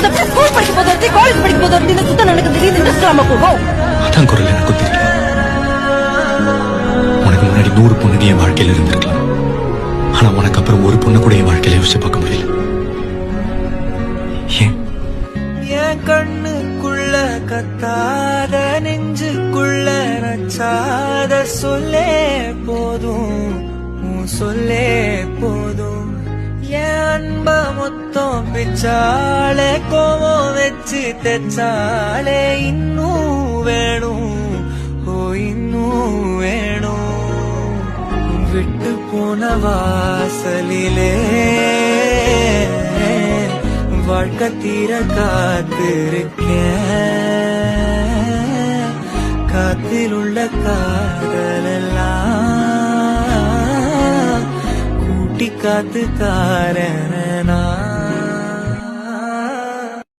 அந்த ஸ்கூல் படிக்கும் போது ஒருத்தி காலேஜ் படிக்கும் போது ஒருத்தி சுத்தம் எனக்கு திடீர்னு இன்ட்ரெஸ்ட் இல்லாம போகும். அதான் குரல் எனக்கும் தெரியல. உனக்கு முன்னாடி 100 பொண்ணுங்க என் வாழ்க்கையில இருந்திருக்கலாம். ஆனா உனக்கு அப்புறம் ஒரு பொண்ணு கூட என் வாழ்க்கையில யோசிச்சு பார்க்க முடியல. ஏன்? என் கண்ணுக்குள்ள கத்தாத நெஞ்சுக்குள்ள நச்சாத சொல்லே போதும், சொல்லே போதும். என் அன்ப மொத்தம் பிச்சாலே கோவம் வச்சு தெச்சாலே இன்னும் வேணும், ஓ இன்னும் வேணும். விட்டு போன வாசலிலே வாழ்க்கை தீர காத்திருக்கேன். காத்தில் உள்ள காதலெல்லாம் கூட்டி காத்து தாரேன் நான்.